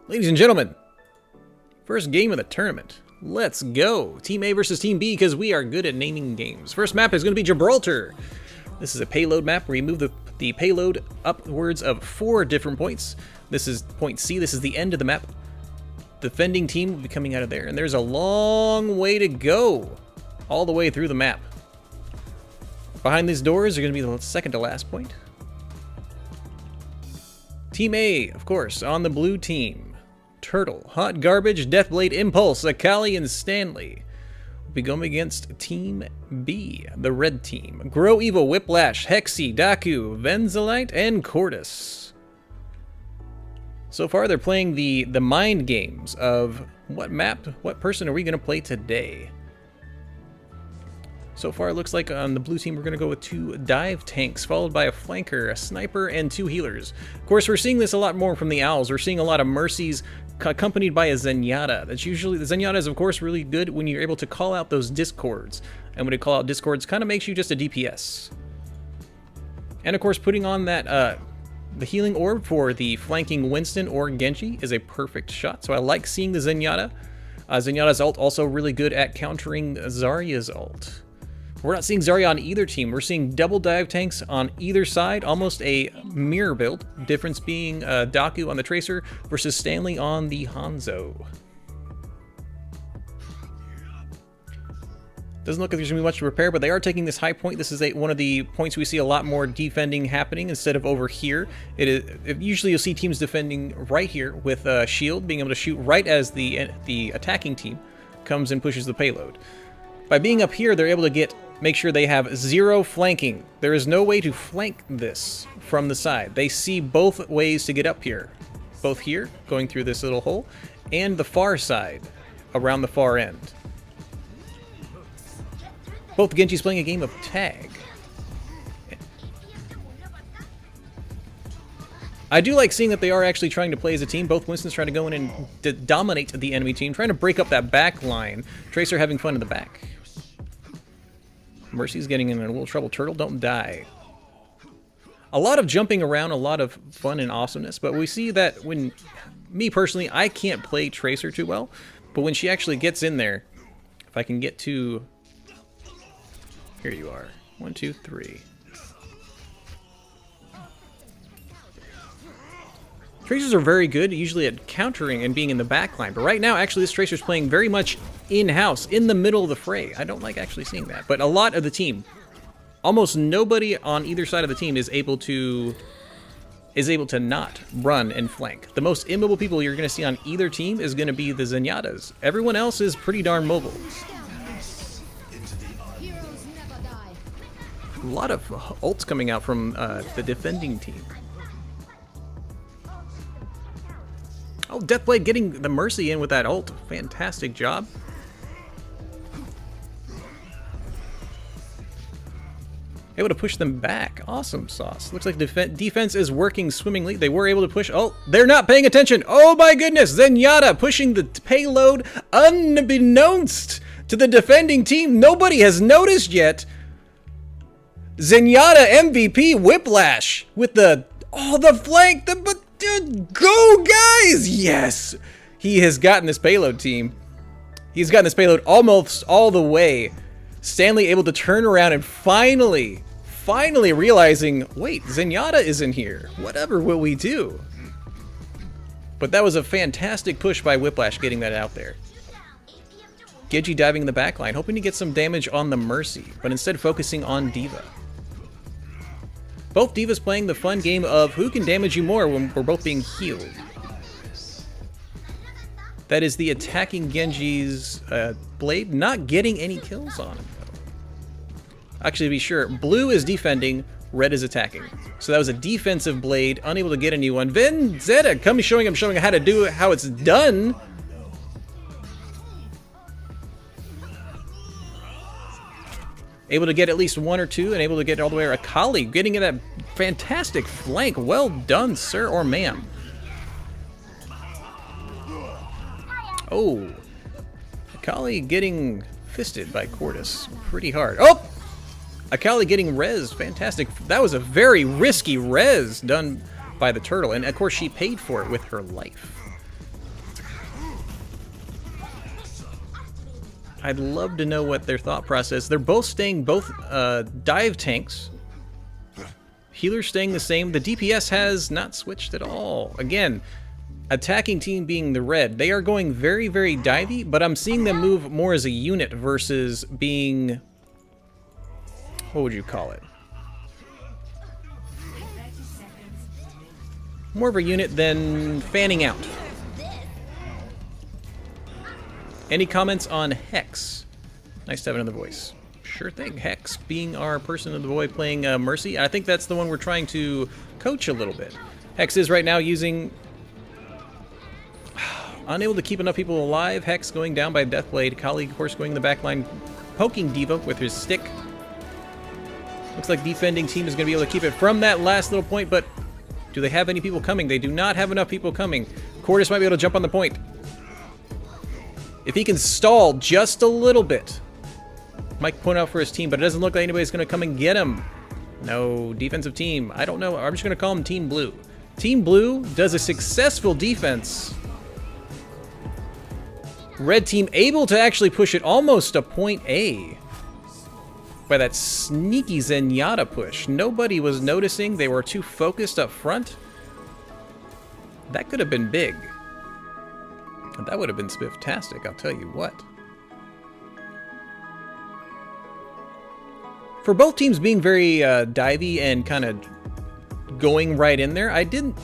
Ladies and gentlemen, first game of the tournament. Let's go. Team A versus Team B, because we are good at naming games. First map is going to be Gibraltar. This is a payload map where you move the payload upwards of 4 different points. This is point C. This is the end of the map. Defending team will be coming out of there. And there's a long way to go all the way through the map. Behind these doors are going to be the second to last point. Team A, of course, on the blue team. Turtle, Hotgarbage, Deathblade, Impulse, Akali, and Stanley will be going against Team B, the red team. Growevil, Whiplash, Hexi, Daku, Vezenite, and Cordus. So far, they're playing the mind games of what map, what person are we going to play today? So far, it looks like on the blue team, we're going to go with 2 dive tanks, followed by a flanker, a sniper, and 2 healers. Of course, we're seeing this a lot more from the Owls. We're seeing a lot of Mercies accompanied by a Zenyatta. That's usually, the Zenyatta is, of course, really good when you're able to call out those discords. And when you call out discords, kind of makes you just a DPS. And, of course, putting on that, the healing orb for the flanking Winston or Genji is a perfect shot. So I like seeing the Zenyatta. Zenyatta's ult also really good at countering Zarya's ult. We're not seeing Zarya on either team. We're seeing double dive tanks on either side, almost a mirror build. Difference being Daku on the Tracer versus Stanley on the Hanzo. Doesn't look like there's going to be much to repair, but they are taking this high point. This is one of the points we see a lot more defending happening instead of over here. Usually you'll see teams defending right here with a shield, being able to shoot right as the attacking team comes and pushes the payload. By being up here, they're able to make sure they have 0 flanking. There is no way to flank this from the side. They see both ways to get up here. Both here, going through this little hole, and the far side, around the far end. Both Genji's playing a game of tag. I do like seeing that they are actually trying to play as a team. Both Winston's trying to go in and dominate the enemy team, trying to break up that back line. Tracer having fun in the back. Mercy's getting in a little trouble. Turtle, don't die. A lot of jumping around, a lot of fun and awesomeness, but we see that when, me personally, I can't play Tracer too well, but when she actually gets in there, if I can get to, here you are, 1, 2, 3. Tracers are very good, usually at countering and being in the backline, but right now, actually, this Tracer's playing very much in-house, in the middle of the fray. I don't like actually seeing that, but a lot of the team, almost nobody on either side of the team is able to not run and flank. The most immobile people you're going to see on either team is going to be the Zenyatas. Everyone else is pretty darn mobile. A lot of ults coming out from the defending team. Oh, Deathblade getting the Mercy in with that ult. Fantastic job. Able to push them back. Awesome sauce. Looks like defense is working swimmingly. They were able to push. Oh, they're not paying attention. Oh my goodness. Zenyatta pushing the payload unbeknownst to the defending team. Nobody has noticed yet. Zenyatta MVP Whiplash with the flank. Go, guys! Yes! He has gotten this payload, team. He's gotten this payload almost all the way. Stanley able to turn around and finally realizing, wait, Zenyatta is in here. Whatever will we do? But that was a fantastic push by Whiplash getting that out there. Genji diving in the backline, hoping to get some damage on the Mercy, but instead focusing on D.Va. Both D.Vas playing the fun game of who can damage you more when we're both being healed. That is the attacking Genji's Blade, not getting any kills on him, though. Actually, to be sure, blue is defending, red is attacking. So that was a defensive Blade, unable to get a new one. Vezenite showing him how to do it, how it's done. Able to get at least 1 or 2, and able to get all the way around. Akali getting in that fantastic flank. Well done, sir or ma'am. Oh, Akali getting fisted by Cordus pretty hard. Oh, Akali getting res. Fantastic. That was a very risky res done by the turtle, and of course she paid for it with her life. I'd love to know what their thought process. They're both staying both dive tanks. Healer's staying the same. The DPS has not switched at all. Again, attacking team being the red. They are going very, very divey, but I'm seeing them move more as a unit versus being... What would you call it? More of a unit than fanning out. Any comments on Hex? Nice to have another voice. Sure thing. Hex being our person of the void playing Mercy. I think that's the one we're trying to coach a little bit. Hex is right now using... Unable to keep enough people alive. Hex going down by Deathblade. Akali, of course, going in the back line, poking D.Va with his stick. Looks like defending team is going to be able to keep it from that last little point, but do they have any people coming? They do not have enough people coming. Cordus might be able to jump on the point. If he can stall just a little bit, might point out for his team, but it doesn't look like anybody's going to come and get him. No, defensive team. I don't know. I'm just going to call him Team Blue. Team Blue does a successful defense. Red team able to actually push it almost to point A by that sneaky Zenyatta push. Nobody was noticing. They were too focused up front. That could have been big. That would have been spifftastic, I'll tell you what. For both teams being very divey and kind of going right in there, I didn't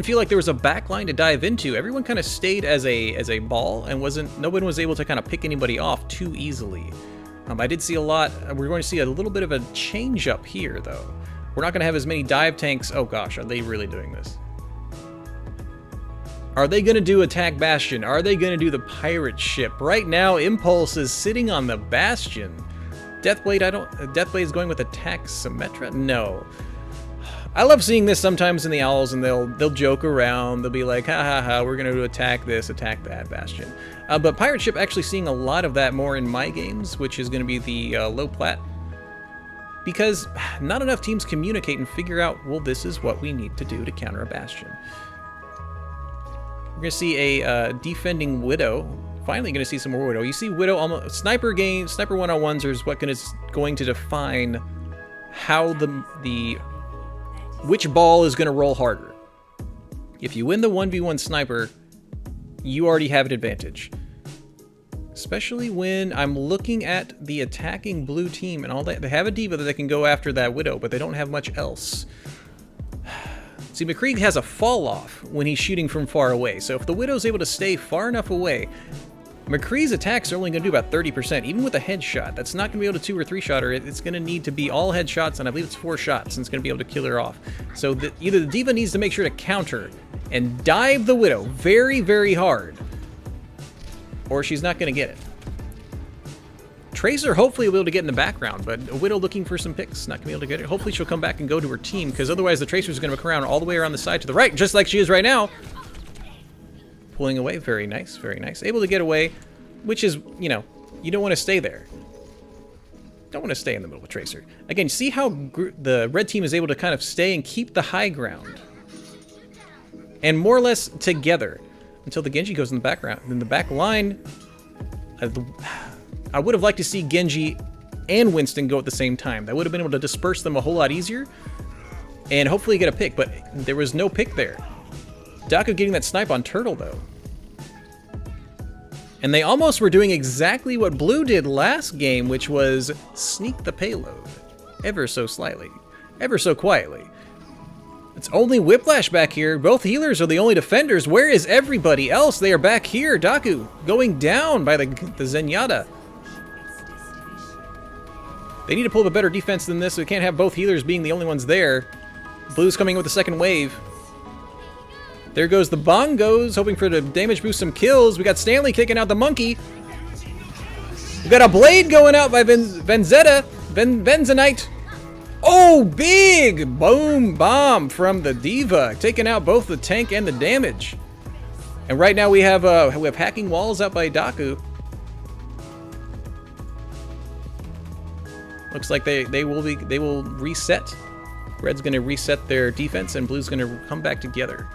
feel like there was a back line to dive into. Everyone kind of stayed as a ball and no one was able to kind of pick anybody off too easily. I did see a lot. We're going to see a little bit of a change up here, though. We're not going to have as many dive tanks. Oh gosh, are they really doing this? Are they going to do attack Bastion? Are they going to do the pirate ship? Right now, Impulse is sitting on the Bastion. Deathblade, Deathblade is going with attack Symmetra? No. I love seeing this sometimes in the Owls, and they'll joke around. They'll be like, ha ha ha, we're going to attack this, attack that Bastion. But pirate ship actually seeing a lot of that more in my games, which is going to be the low plat. Because not enough teams communicate and figure out, well, this is what we need to do to counter a Bastion. We're going to see a defending Widow. Finally going to see some more Widow. You see Widow almost... Sniper 1-on-1s is what is going to define how which ball is going to roll harder. If you win the 1v1 sniper, you already have an advantage. Especially when I'm looking at the attacking blue team and all that. They have a D.Va that they can go after that Widow, but they don't have much else. See, McCree has a fall off when he's shooting from far away. So if the Widow's able to stay far enough away, McCree's attacks are only going to do about 30%, even with a headshot. That's not going to be able to 2 or 3 shot her. It's going to need to be all headshots, and I believe it's 4 shots, and it's going to be able to kill her off. So either the D.Va needs to make sure to counter and dive the Widow very, very hard, or she's not going to get it. Tracer hopefully will be able to get in the background, but a Widow looking for some picks, not going to be able to get it. Hopefully she'll come back and go to her team, because otherwise the Tracer's going to come around all the way around the side to the right, just like she is right now. Pulling away, very nice, very nice. Able to get away, which is, you know, you don't want to stay there. Don't want to stay in the middle of Tracer. Again, see how the red team is able to kind of stay and keep the high ground. And more or less together until the Genji goes in the background. In the back line, I would have liked to see Genji and Winston go at the same time. That would have been able to disperse them a whole lot easier and hopefully get a pick, but there was no pick there. Daku getting that snipe on Turtle, though. And they almost were doing exactly what Blue did last game, which was sneak the payload. Ever so slightly. Ever so quietly. It's only Whiplash back here. Both healers are the only defenders. Where is everybody else? They are back here. Daku going down by the Zenyatta. They need to pull up a better defense than this, so we can't have both healers being the only ones there. Blue's coming in with the second wave. There goes the Bongos, hoping for the damage boost some kills. We got Stanley kicking out the monkey. We got a blade going out by Vezenite. Oh, big boom bomb from the D.Va, taking out both the tank and the damage. And right now we have hacking walls out by Daku. Looks like they will reset. Red's going to reset their defense, and Blue's going to come back together.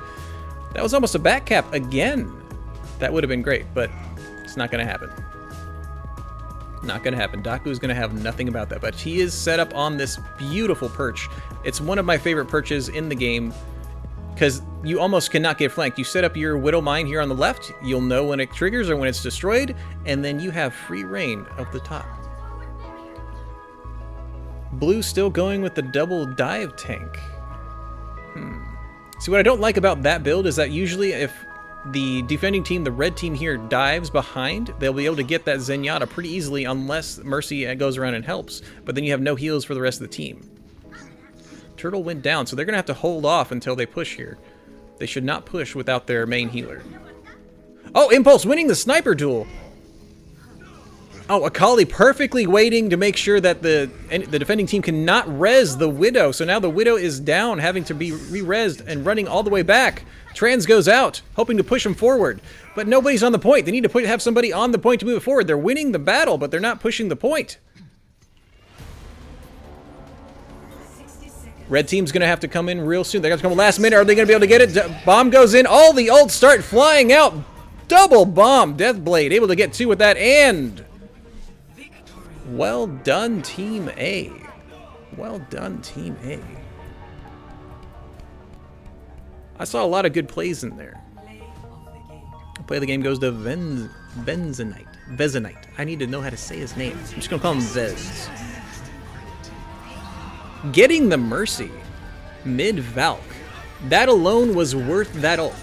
That was almost a back cap again. That would have been great, but it's not going to happen. Not gonna happen. Daku's gonna have nothing about that, but he is set up on this beautiful perch. It's one of my favorite perches in the game, because you almost cannot get flanked. You set up your Widow Mine here on the left, you'll know when it triggers or when it's destroyed, and then you have free reign of the top. Blue still going with the double dive tank. See, what I don't like about that build is that usually if the defending team, the red team here, dives behind, they'll be able to get that Zenyatta pretty easily unless Mercy goes around and helps, but then you have no heals for the rest of the team. Turtle went down, so they're going to have to hold off until they push here. They should not push without their main healer. Oh, Impulse winning the sniper duel! Oh, Akali perfectly waiting to make sure that the defending team cannot res the Widow, so now the Widow is down, having to be re-resed and running all the way back. Trans goes out, hoping to push him forward, but nobody's on the point. They need to have somebody on the point to move it forward. They're winning the battle, but they're not pushing the point. Red team's going to have to come in real soon. They're going to come last minute. Are they going to be able to get it? Bomb goes in. All the ults start flying out. Double bomb. Deathblade able to get 2 with that, and well done, Team A. Well done, Team A. I saw a lot of good plays in there. Play of the game goes to Vezenite. Vezenite. I need to know how to say his name. I'm just going to call him Vez. Getting the Mercy. Mid-Valk. That alone was worth that ult.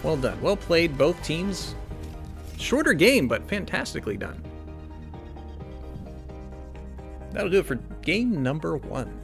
Well done. Well played, both teams. Shorter game, but fantastically done. That'll do it for game number 1.